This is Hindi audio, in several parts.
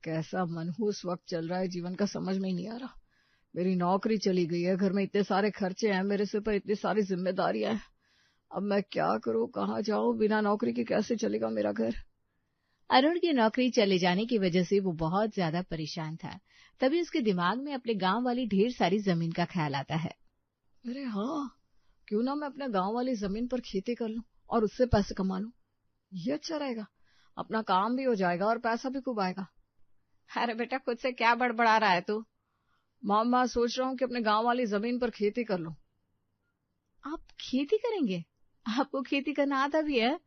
कैसा मनहूस वक्त चल रहा है, जीवन का समझ में ही नहीं आ रहा। मेरी नौकरी चली गई है, घर में इतने सारे खर्चे हैं, मेरे सिर पर इतनी सारी जिम्मेदारियां हैं। अब मैं क्या करूं, कहाँ जाऊं? बिना नौकरी के कैसे चलेगा मेरा घर? अरुण की नौकरी चले जाने की वजह से वो बहुत ज्यादा परेशान था। तभी उसके दिमाग में अपने गांव वाली ढेर सारी जमीन का ख्याल आता है। अरे हाँ, क्यों ना मैं अपने गांव वाली जमीन पर खेती कर लूं और उससे पैसे कमा लूं। ये अच्छा रहेगा, अपना काम भी हो जाएगा और पैसा भी खूब आएगा। अरे बेटा, खुद से क्या बड़बड़ा रहा है तू? मामा, सोच रहा हूँ कि अपने गांव वाली जमीन पर खेती कर लूं। आप खेती करेंगे? आपको खेती करना आता भी है?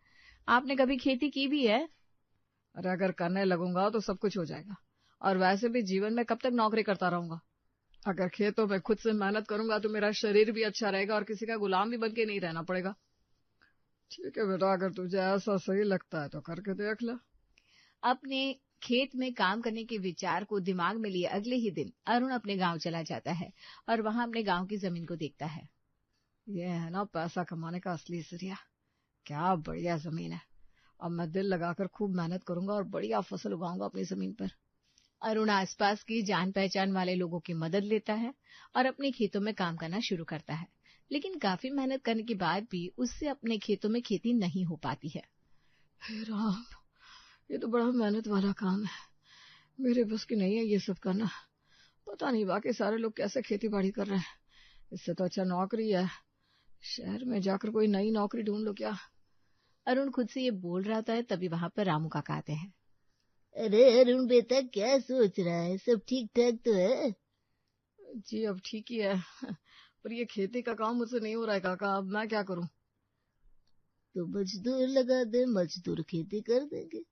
आपने कभी खेती की भी है? अरे अगर करने लगूंगा तो सब कुछ हो जाएगा, और वैसे भी जीवन में कब तक नौकरी करता रहूंगा। अगर खेतों में खुद से मेहनत करूंगा तो मेरा शरीर भी अच्छा रहेगा और किसी का गुलाम भी बनके नहीं रहना पड़ेगा। ठीक है बेटा, अगर तुझे ऐसा सही लगता है तो करके देख ले। अपने खेत में काम करने के विचार को दिमाग में लिए अगले ही दिन अरुण अपने गांव चला जाता है और वहां अपने गांव की जमीन को देखता है। ये है ना पैसा कमाने का असली जरिया। क्या बढ़िया जमीन है। अब मैं दिल लगाकर खूब मेहनत करूंगा और बढ़िया फसल उगाऊंगा अपनी जमीन पर। अरुण आसपास की जान पहचान वाले लोगों की मदद लेता है और अपने खेतों में काम करना शुरू करता है। लेकिन काफी मेहनत करने के बाद भी उससे अपने खेतों में खेती नहीं हो पाती है। हे राम, ये तो बड़ा मेहनत वाला काम है, मेरे बस की नहीं है ये सब करना। पता नहीं बाकी सारे लोग कैसे खेती बाड़ी कर रहे हैं। इससे तो अच्छा नौकरी है, शहर में जाकर कोई नई नौकरी ढूंढ लो क्या। अरुण खुद से ये बोल रहा था, तभी वहां पर रामू काका आते हैं। अरे अरुण बेटा, क्या सोच रहा है? सब ठीक ठाक तो है? जी अब ठीक ही है, पर ये खेती का काम मुझसे नहीं हो रहा है काका, अब मैं क्या करूं? तो मजदूर लगा दे, मजदूर खेती कर देंगे।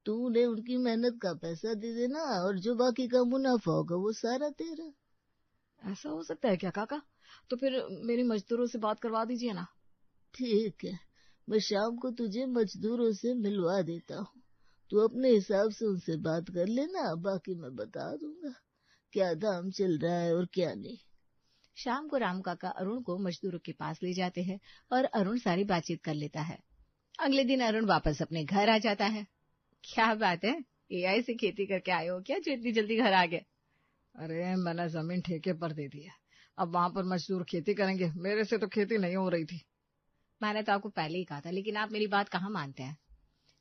तू उन्हें उनकी मेहनत का पैसा दे देना और जो बाकी का मुनाफा होगा वो सारा तेरा। ऐसा हो सकता है क्या काका? तो फिर मेरी मजदूरों से बात करवा दीजिए ना। ठीक है, मैं शाम को तुझे मजदूरों से मिलवा देता हूँ। तू अपने हिसाब से उनसे बात कर लेना, बाकी मैं बता दूंगा क्या दाम चल रहा है और क्या नहीं। शाम को राम काका अरुण को मजदूरों के पास ले जाते हैं और अरुण सारी बातचीत कर लेता है। अगले दिन अरुण वापस अपने घर आ जाता है। क्या बात है, एआई से खेती करके आए हो क्या जो इतनी जल्दी घर आ गए? अरे मैंने जमीन ठेके पर दे दी है, अब वहां पर मजदूर खेती करेंगे, मेरे से तो खेती नहीं हो रही थी। मैंने तो आपको पहले ही कहा था, लेकिन आप मेरी बात कहाँ मानते हैं।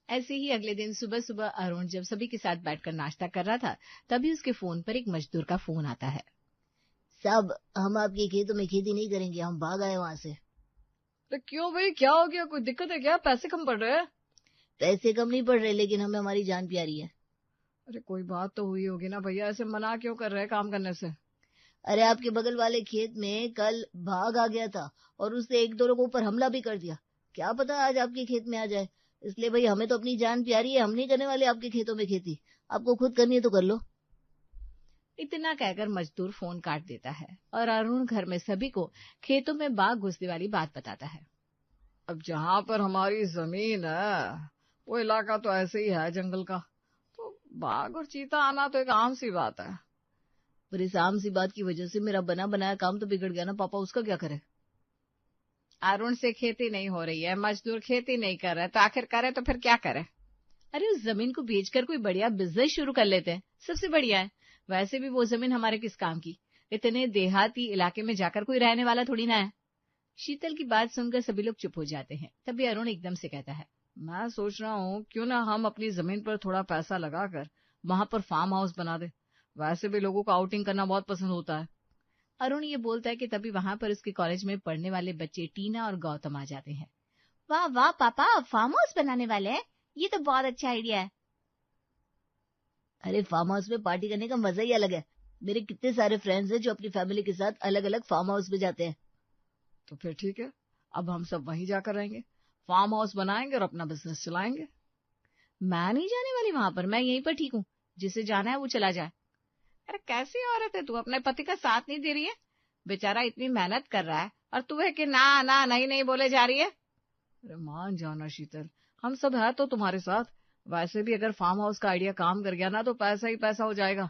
ऐसे ही अगले दिन सुबह सुबह अरुण जब सभी के साथ बैठकर नाश्ता कर रहा था, तभी उसके फोन पर एक मजदूर का फोन आता है। साहब, हम आपके खेतों में खेती नहीं करेंगे, हम भाग आए वहां से। तो क्यों भाई, क्या हो गया? कोई दिक्कत है क्या? पैसे कम पड़ रहे हैं? पैसे कम नहीं पड़ रहे, लेकिन हमें हमारी जान प्यारी है। अरे कोई बात तो हुई होगी ना भैया, ऐसे मना क्यों कर रहे हैं काम करने से? अरे आपके बगल वाले खेत में कल भाग आ गया था और उसने एक दो लोगों पर हमला भी कर दिया। क्या पता आज आपके खेत में आ जाए। इसलिए भाई, हमें तो अपनी जान प्यारी है, हम नहीं करने वाले आपके खेतों में खेती। आपको खुद करनी है तो कर लो। इतना कहकर मजदूर फोन काट देता है और अरुण घर में सभी को खेतों में बाघ घुसने वाली बात बताता है। अब जहां पर हमारी जमीन है वो इलाका तो ऐसे ही है जंगल का, तो बाघ और चीता आना तो एक आम सी बात है। पर इस आम सी बात की वजह से मेरा बना बनाया काम तो बिगड़ गया ना पापा, उसका क्या करे? अरुण से खेती नहीं हो रही है, मजदूर खेती नहीं कर रहे, तो आखिर करे तो फिर क्या करे? अरे उस जमीन को बेचकर कोई बढ़िया बिजनेस शुरू कर लेते हैं, सबसे बढ़िया है। वैसे भी वो जमीन हमारे किस काम की? इतने देहाती इलाके में जाकर कोई रहने वाला थोड़ी ना है। शीतल की बात सुनकर सभी लोग चुप हो जाते हैं। तभी अरुण एकदम से कहता है, मैं सोच रहा हूँ क्यों ना हम अपनी जमीन पर थोड़ा पैसा लगाकर वहां पर फार्म हाउस बना दे। वैसे भी लोगों को आउटिंग करना बहुत पसंद होता है। अरुण ये बोलता है कि तभी वहां पर उसके कॉलेज में पढ़ने वाले बच्चे टीना और गौतम आ जाते हैं। वाह वाह पापा, फार्म हाउस बनाने वाले हैं, ये तो बहुत अच्छा आइडिया है। अरे फार्म हाउस में पार्टी करने का मजा ही अलग है। मेरे कितने सारे फ्रेंड्स हैं जो अपनी फैमिली के साथ अलग अलग फार्म हाउस में जाते हैं। तो फिर ठीक है, अब हम सब वहीं जाकर रहेंगे, फार्म हाउस बनाएंगे और अपना बिजनेस चलाएंगे। मैं नहीं जाने वाली वहां पर, मैं यहीं पर ठीक हूँ। जिसे जाना है वो चला जाए। अरे कैसी औरत है तू, अपने पति का साथ नहीं दे रही है? बेचारा इतनी मेहनत कर रहा है और तू है कि ना ना नहीं नहीं बोले जा रही है। अरे मान जाना शीतल, हम सब है तो तुम्हारे साथ। वैसे भी अगर फार्म हाउस का आइडिया काम कर गया ना तो पैसा ही पैसा हो जाएगा।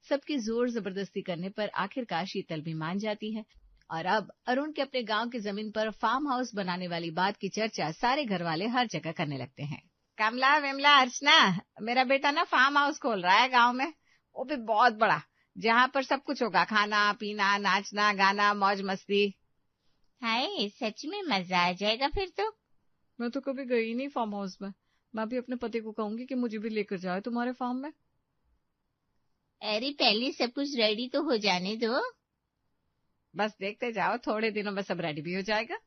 सबकी जोर जबरदस्ती करने पर आखिरकार शीतल भी मान जाती है और अब अरुण के अपने गांव की जमीन पर फार्म हाउस बनाने वाली बात की चर्चा सारे घर वाले हर जगह करने लगते हैं। कमला विमला अर्चना, मेरा बेटा ना फार्म हाउस खोल रहा है गांव में, वो भी बहुत बड़ा, जहाँ पर सब कुछ होगा, खाना पीना नाचना गाना मौज मस्ती। हाय, सच में मजा आ जाएगा फिर तो। मैं तो कभी गई नहीं फार्म हाउस में। मैं भी अपने पति को कहूंगी कि मुझे भी लेकर जाए तुम्हारे फार्म में। अरे पहले सब कुछ रेडी तो हो जाने दो, बस देखते जाओ, थोड़े दिनों में सब रेडी भी हो जाएगा।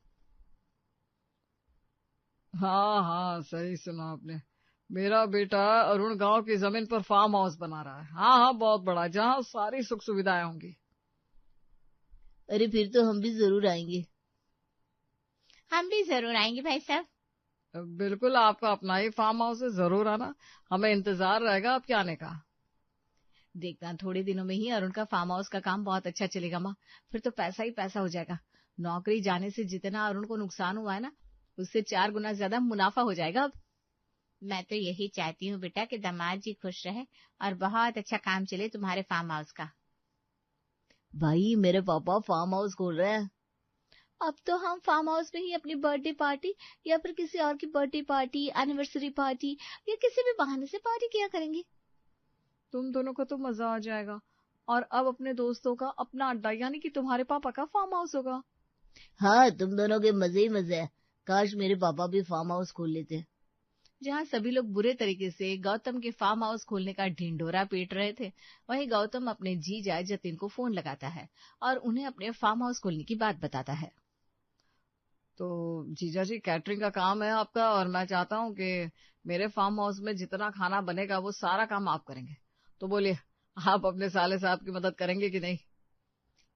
हाँ हाँ, सही सुना आपने। मेरा बेटा अरुण गांव की जमीन पर फार्म हाउस बना रहा है। हाँ हाँ, बहुत बड़ा, जहाँ सारी सुख सुविधाएं होंगी। अरे फिर तो हम भी जरूर आएंगे। हम भी जरूर आएंगे भाई साहब। बिल्कुल, आपका अपना ही फार्म हाउस है, जरूर आना, हमें इंतजार रहेगा आपके आने का। देखना थोड़े दिनों में ही अरुण का फार्म हाउस का काम बहुत अच्छा चलेगा माँ, फिर तो पैसा ही पैसा हो जाएगा। नौकरी जाने से जितना अरुण को नुकसान हुआ है ना, उससे 4 गुना ज्यादा मुनाफा हो जाएगा अब। मैं तो यही चाहती हूँ बेटा कि दामाद जी खुश रहे और बहुत अच्छा काम चले तुम्हारे फार्म हाउस का। भाई मेरे पापा फार्म हाउस खोल रहे हैं। अब तो हम फार्म हाउस में ही अपनी बर्थडे पार्टी या फिर किसी और की बर्थडे पार्टी, एनिवर्सरी पार्टी या किसी भी बहाने से पार्टी किया करेंगे। तुम दोनों को तो मजा आ जाएगा। और अब अपने दोस्तों का अपना अड्डा, यानी कि तुम्हारे पापा का फार्म हाउस होगा। हाँ, तुम दोनों के मजे ही मजे हैं। काश मेरे पापा भी फार्म हाउस खोल लेते। जहाँ सभी लोग बुरे तरीके से गौतम के फार्म हाउस खोलने का ढिंढोरा पीट रहे थे, वहीं गौतम अपने जीजा जतिन को फोन लगाता है और उन्हें अपने फार्म हाउस खोलने की बात बताता है। तो जीजा जी, कैटरिंग का काम है आपका, और मैं चाहता हूँ कि मेरे फार्म हाउस में जितना खाना बनेगा वो सारा काम आप करेंगे। तो बोलिए, आप अपने साले साहब की मदद करेंगे कि नहीं?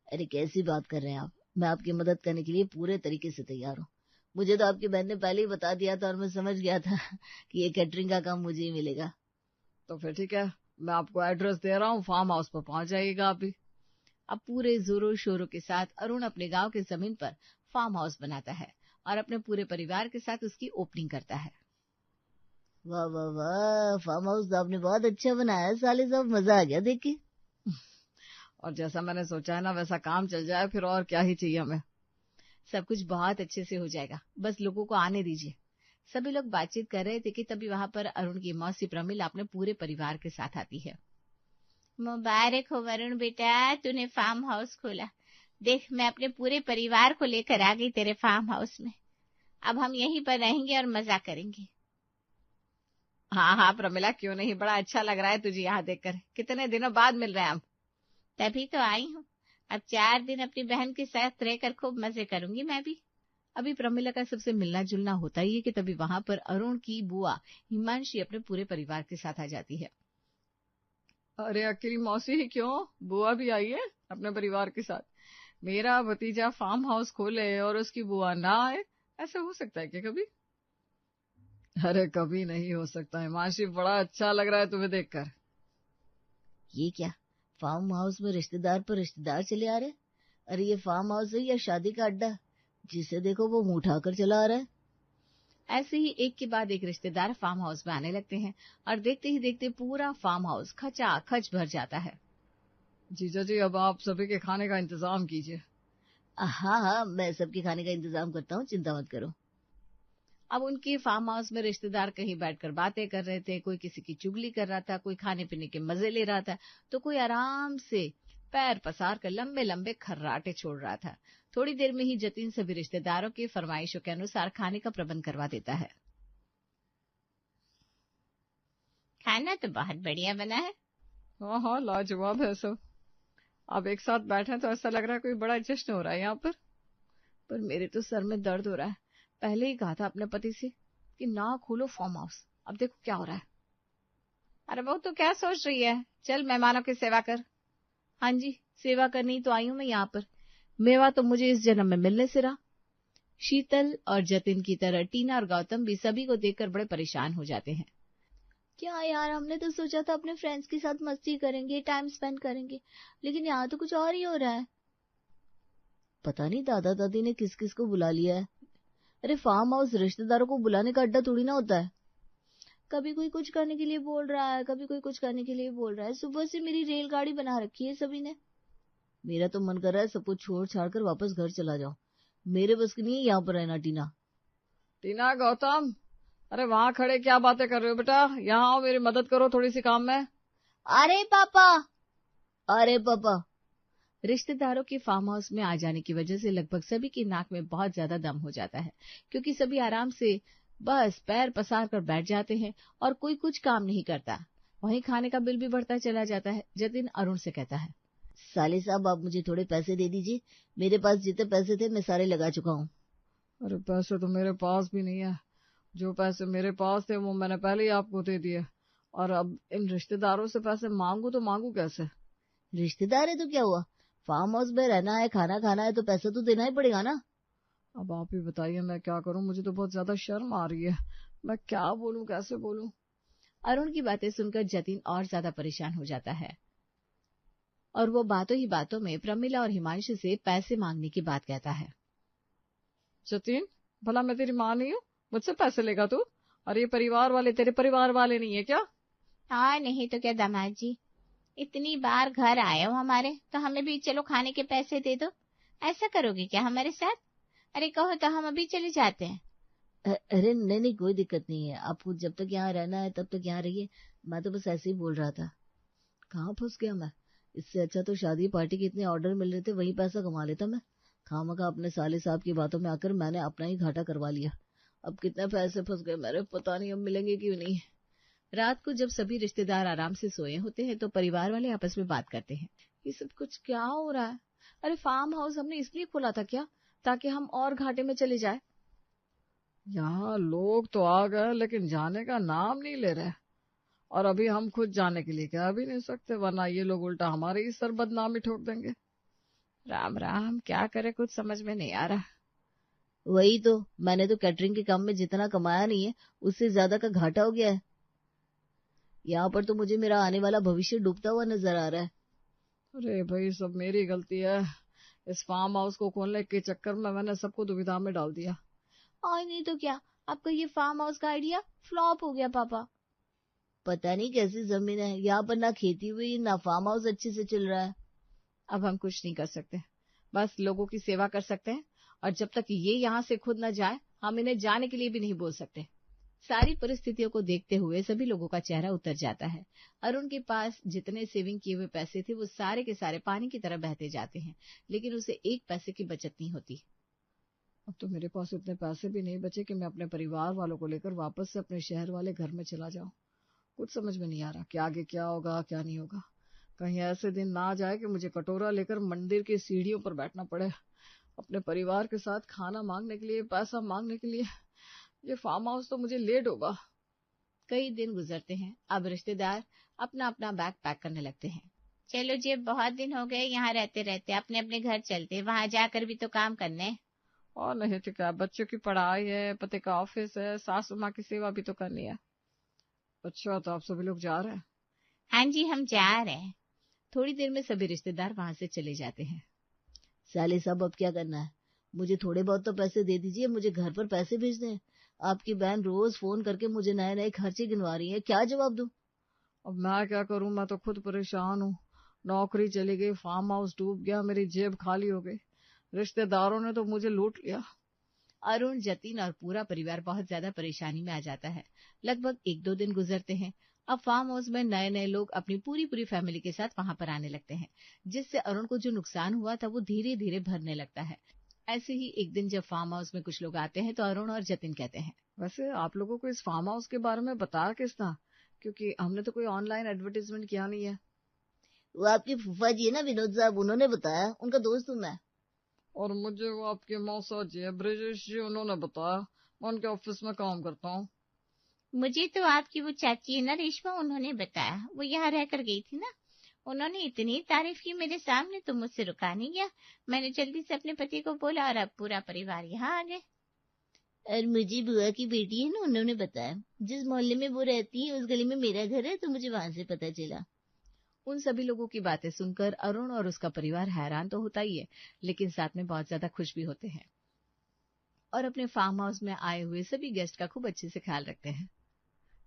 अरे कैसी बात कर रहे हैं आप? मैं आपकी मदद करने के लिए पूरे तरीके से तैयार हूँ। मुझे तो आपकी बहन ने पहले ही बता दिया था और मैं समझ गया था कि ये कैटरिंग का काम मुझे ही मिलेगा। तो फिर ठीक है, मैं आपको एड्रेस दे रहा हूँ, फार्म हाउस पर पहुंच जाइएगा आप भी। अब पूरे जोरों शोरों के साथ अरुण अपने गांव की जमीन पर फार्म हाउस बनाता है और अपने पूरे परिवार के साथ उसकी ओपनिंग करता है। वाह वाह वाह, फार्म हाउस तो आपने बहुत अच्छा बनाया है साले साहब, मजा आ गया देख के। और जैसा मैंने सोचा है ना, वैसा काम चल जाए, फिर और क्या ही चाहिए हमें। सब कुछ बहुत अच्छे से हो जाएगा, बस लोगों को आने दीजिए। सभी लोग बातचीत कर रहे थे कि तभी वहां पर अरुण की मौसी प्रमिला अपने पूरे परिवार के साथ आती है। मुबारक हो वरुण बेटा, तूने फार्म हाउस खोला। देख, मैं अपने पूरे परिवार को लेकर आ गई तेरे फार्म हाउस में। अब हम यहीं पर रहेंगे और मजा करेंगे। हाँ हाँ प्रमिला, क्यों नहीं, बड़ा अच्छा लग रहा है तुझे यहाँ देखकर, कितने दिनों बाद मिल रहे हैं हम। तभी तो आई हूँ, अब 4 दिन अपनी बहन के साथ रहकर खूब मजे करूंगी मैं भी। अभी प्रमिला का सबसे मिलना जुलना होता ही है कि तभी वहां पर अरुण की बुआ हिमांशी अपने पूरे परिवार के साथ आ जाती है। अरे अकेली मौसी ही क्यों, बुआ भी आई है अपने परिवार के साथ। मेरा भतीजा फार्म हाउस खोले और उसकी बुआ ना आए, ऐसा हो सकता है क्या कभी? अरे कभी नहीं हो सकता हिमांशी, बड़ा अच्छा लग रहा है तुम्हें देखकर। ये क्या, फार्म हाउस में रिश्तेदार पर रिश्तेदार चले आ रहे? अरे ये फार्म हाउस है या शादी का अड्डा? जिसे देखो वो मुंह उठाकर चला आ रहा है। ऐसे ही एक के बाद एक रिश्तेदार फार्म हाउस में आने लगते हैं और देखते ही देखते पूरा फार्म हाउस खचाखच भर जाता है। जीजा जी, अब आप सभी के खाने का इंतजाम कीजिए। हाँ हाँ, मैं सबके खाने का इंतजाम करता हूँ, चिंता मत करो। अब उनके फार्म हाउस में रिश्तेदार कहीं बैठकर बातें कर रहे थे, कोई किसी की चुगली कर रहा था, कोई खाने पीने के मजे ले रहा था, तो कोई आराम से पैर पसार कर लंबे लंबे खर्राटे छोड़ रहा था। थोड़ी देर में ही जतिन सभी रिश्तेदारों के फरमाइशों के अनुसार खाने का प्रबंध करवा देता है। खाना तो बहुत बढ़िया बना है। हाँ हाँ, लाजवाब है सब। अब एक साथ बैठे तो ऐसा लग रहा है कोई बड़ा जश्न हो रहा है यहाँ पर मेरे तो सर में दर्द हो रहा है। पहले ही कहा था अपने पति से कि ना खोलो फार्म हाउस, अब देखो क्या हो रहा है। अरे बहू, तो क्या सोच रही है, चल मेहमानों की सेवा कर। हाँ जी, सेवा करनी तो आई हूं मैं यहाँ पर, मेवा तो मुझे इस जन्म में मिलने से रहा। शीतल और जतिन की तरह टीना और गौतम भी सभी को देखकर बड़े परेशान हो जाते हैं। क्या यार, हमने तो सोचा था अपने फ्रेंड्स के साथ मस्ती करेंगे, टाइम स्पेंड करेंगे, लेकिन यहाँ तो कुछ और ही हो रहा है। पता नहीं दादा दादी ने किस किस को बुला लिया है। अरे फार्म हाउस रिश्तेदारों को बुलाने का अड्डा थोड़ी ना होता है। कभी कोई कुछ करने के लिए बोल रहा है, कभी कोई कुछ करने के लिए बोल रहा है। सुबह से मेरी रेलगाड़ी बना रखी है सभी ने। मेरा तो मन कर रहा है सब कुछ छोड़ छाड़ कर वापस घर चला जाओ। मेरे बस की नहीं है यहाँ पर रहना। टीना टीना, गौतम, अरे वहां खड़े क्या बातें कर रहे हो बेटा, यहाँ आओ, मेरी मदद करो थोड़ी सी काम में। अरे पापा, अरे पापा। रिश्तेदारों के फार्म हाउस में आ जाने की वजह से लगभग सभी की नाक में बहुत ज्यादा दम हो जाता है, क्योंकि सभी आराम से बस पैर पसार कर बैठ जाते हैं और कोई कुछ काम नहीं करता। वहीं खाने का बिल भी बढ़ता चला जाता है। जतिन अरुण से कहता है, साले साहब, आप मुझे थोड़े पैसे दे दीजिए। मेरे पास जितने पैसे थे मैं सारे लगा चुका हूँ। अरे पैसे तो मेरे पास भी नहीं है, जो पैसे मेरे पास थे वो मैंने पहले ही आपको दे दिए, और अब इन रिश्तेदारों से पैसे मांगू तो मांगू कैसे? रिश्तेदार है तो क्या हुआ, फार्म हाउस में रहना है, खाना खाना है, तो पैसा तो देना ही पड़ेगा ना। अब आप ही बताइए मैं क्या करूं, मुझे तो बहुत ज्यादा शर्म आ रही है, मैं क्या बोलूं, कैसे बोलूं? अरुण की बातें सुनकर जतिन और ज्यादा परेशान हो जाता है और वो बातों ही बातों में प्रमिला और हिमांशु से पैसे मांगने की बात कहता है। जतिन, भला मैं तेरी माँ नहीं हूँ, मुझसे पैसे लेगा तू? और ये परिवार वाले तेरे परिवार वाले नहीं है क्या? हाँ नहीं तो क्या दामाद जी, इतनी बार घर आए हो हमारे, तो हमें भी चलो खाने के पैसे दे दो। ऐसा करोगे क्या हमारे साथ? अरे कहो तो हम अभी चले जाते हैं। अरे नहीं नहीं, कोई दिक्कत नहीं है, आपको जब तक यहाँ रहना है तब तक यहाँ रहिए। मैं तो बस ऐसे ही बोल रहा था। कहाँ फंस गया मैं? इससे अच्छा तो शादी पार्टी के इतने ऑर्डर मिल रहे थे, वही पैसा कमा लेता मैं। खामखा अपने साले साहब की बातों में आकर मैंने अपना ही घाटा करवा लिया। अब कितने पैसे फंस गए मेरे, पता नहीं अब मिलेंगे क्यों नहीं। रात को जब सभी रिश्तेदार आराम से सोए होते हैं तो परिवार वाले आपस में बात करते हैं, ये सब कुछ क्या हो रहा है? अरे फार्म हाउस हमने इसलिए खोला था क्या, ताकि हम और घाटे में चले जाए? यहाँ लोग तो आ गए लेकिन जाने का नाम नहीं ले रहे, और अभी हम खुद जाने के लिए कह भी नहीं सकते, वरना ये लोग उल्टा हमारे ही सर बदनामी ठोक देंगे। राम राम, क्या करे, कुछ समझ में नहीं आ रहा। वही तो, मैंने तो कैटरिंग के काम में जितना कमाया नहीं है उससे ज्यादा का घाटा हो गया है। यहाँ पर तो मुझे मेरा आने वाला भविष्य डूबता हुआ नजर आ रहा है। अरे भाई, सब मेरी गलती है, इस फार्म हाउस को खोलने के चक्कर में मैंने सबको दुविधा में डाल दिया। और नहीं तो क्या, आपका ये फार्म हाउस का आइडिया फ्लॉप हो गया पापा। पता नहीं कैसी जमीन है यहाँ पर, ना खेती हुई ना फार्म हाउस अच्छे से चल रहा है। अब हम कुछ नहीं कर सकते, बस लोगों की सेवा कर सकते हैं, और जब तक ये यहाँ से खुद न जाए हम इन्हें जाने के लिए भी नहीं बोल सकते। सारी परिस्थितियों को देखते हुए सभी लोगों का चेहरा उतर जाता है। अरुण के पास जितने सेविंग किए हुए पैसे थे वो सारे के सारे पानी की तरह बहते जाते हैं, लेकिन उसे एक पैसे की बचत नहीं होती। अब तो मेरे पास इतने पैसे भी नहीं बचे कि मैं अपने परिवार वालों को लेकर वापस से अपने शहर वाले घर में चला जाऊं। कुछ समझ में नहीं आ रहा कि आगे क्या होगा क्या नहीं होगा। कहीं ऐसे दिन ना आ जाए कि मुझे कटोरा लेकर मंदिर की सीढ़ियों पर बैठना पड़े अपने परिवार के साथ खाना मांगने के लिए, पैसा मांगने के लिए। ये फार्म हाउस तो मुझे ले डूबा। कई दिन गुजरते हैं। अब रिश्तेदार अपना अपना बैग पैक करने लगते हैं। चलो जी, बहुत दिन हो गए यहाँ रहते रहते, अपने अपने घर चलते, वहां जाकर भी तो काम करने। और नहीं तो क्या, बच्चों की पढ़ाई है, पति का ऑफिस है, सासू माँ की सेवा भी तो करनी है। अच्छा, तो आप सभी लोग जा रहे हैं? हाँ जी, हम जा रहे हैं। थोड़ी देर में सभी रिश्तेदार वहां से चले जाते हैं। साले साहब, अब क्या करना है? मुझे थोड़े बहुत तो पैसे दे दीजिए, मुझे घर पर पैसे भेजने हैं। आपकी बहन रोज फोन करके मुझे नए नए खर्चे गिनवा रही है, क्या जवाब दूं? अब मैं क्या करूं, मैं तो खुद परेशान हूँ। नौकरी चली गई, फार्म हाउस डूब गया, मेरी जेब खाली हो गई, रिश्तेदारों ने तो मुझे लूट लिया। अरुण, जतिन और पूरा परिवार बहुत ज्यादा परेशानी में आ जाता है। लगभग 1-2 दिन गुजरते हैं। अब फार्म हाउस में नए नए लोग अपनी पूरी पूरी फैमिली के साथ वहां पर आने लगते हैं, जिससे अरुण को जो नुकसान हुआ था वो धीरे धीरे भरने लगता है। ऐसे ही एक दिन जब फार्म हाउस में कुछ लोग आते हैं तो अरुण और जतिन कहते हैं, वैसे आप लोगों को इस फार्म हाउस के बारे में बताया किसने? क्योंकि हमने तो कोई ऑनलाइन एडवर्टीजमेंट किया नहीं है। वो आपकी फूफा जी है ना, विनोद साहब, उन्होंने बताया, उनका दोस्त हूँ मैं। और मुझे वो आपके मौसा जी है, ब्रिजेश जी, उन्होंने बताया। मैं उनके ऑफिस में काम करता हूँ। मुझे तो आपकी वो चाची है ना रेशमा, उन्होंने बताया, वो यहाँ रहकर गई थी ना, उन्होंने इतनी तारीफ की मेरे सामने तो मुझसे रुका नहीं गया। मैंने जल्दी से अपने पति को बोला और अब पूरा परिवार यहाँ आ गए। और मुझे बुआ की बेटी है ना, उन्होंने बताया, जिस मोहल्ले में वो रहती है उस गली में मेरा घर है, तो मुझे वहां से पता चला। उन सभी लोगों की बातें सुनकर अरुण और उसका परिवार हैरान तो होता ही है, लेकिन साथ में बहुत ज्यादा खुश भी होते हैं और अपने फार्म हाउस में आए हुए सभी गेस्ट का खूब अच्छे से ख्याल रखते हैं।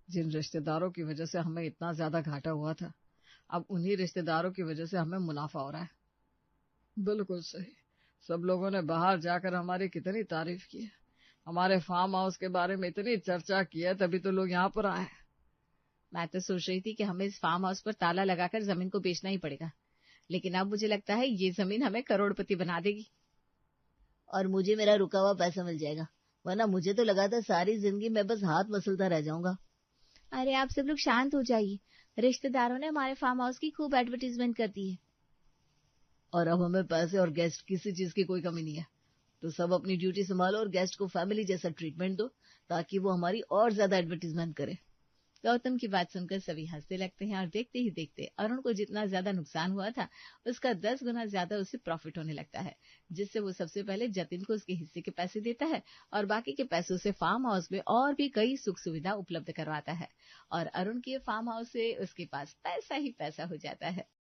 जिन रिश्तेदारों की वजह से हमें इतना ज्यादा घाटा हुआ था, अब उन्हीं रिश्तेदारों की वजह से हमें मुनाफा हो रहा है। बिल्कुल सही, सब लोगों ने बाहर जाकर हमारी कितनी तारीफ की है। हमारे फार्म हाउस के बारे में इतनी चर्चा की है, तभी तो लोग यहाँ पर आए हैं। मैं तो सोच रही थी कि हमें इस फार्म हाउस पर ताला लगाकर जमीन को बेचना ही पड़ेगा, लेकिन अब मुझे लगता है ये जमीन हमें करोड़पति बना देगी। और मुझे मेरा रुका हुआ पैसा मिल जाएगा, वरना मुझे तो लगा था सारी जिंदगी मैं बस हाथ मसलता रह जाऊंगा। अरे आप सब लोग शांत हो जाइए, रिश्तेदारों ने हमारे फार्म हाउस की खूब एडवर्टीजमेंट कर दी है। और अब हमें पैसे और गेस्ट किसी चीज की कोई कमी नहीं है, तो सब अपनी ड्यूटी संभालो और गेस्ट को फैमिली जैसा ट्रीटमेंट दो, ताकि वो हमारी और ज्यादा एडवर्टीजमेंट करे। गौतम की बात सुनकर सभी हंसने लगते हैं और देखते ही देखते अरुण को जितना ज्यादा नुकसान हुआ था उसका 10 गुना ज्यादा उसे प्रॉफिट होने लगता है, जिससे वो सबसे पहले जतिन को उसके हिस्से के पैसे देता है और बाकी के पैसों से फार्म हाउस में और भी कई सुख सुविधा उपलब्ध करवाता है और अरुण के फार्म हाउस से उसके पास पैसा ही पैसा हो जाता है।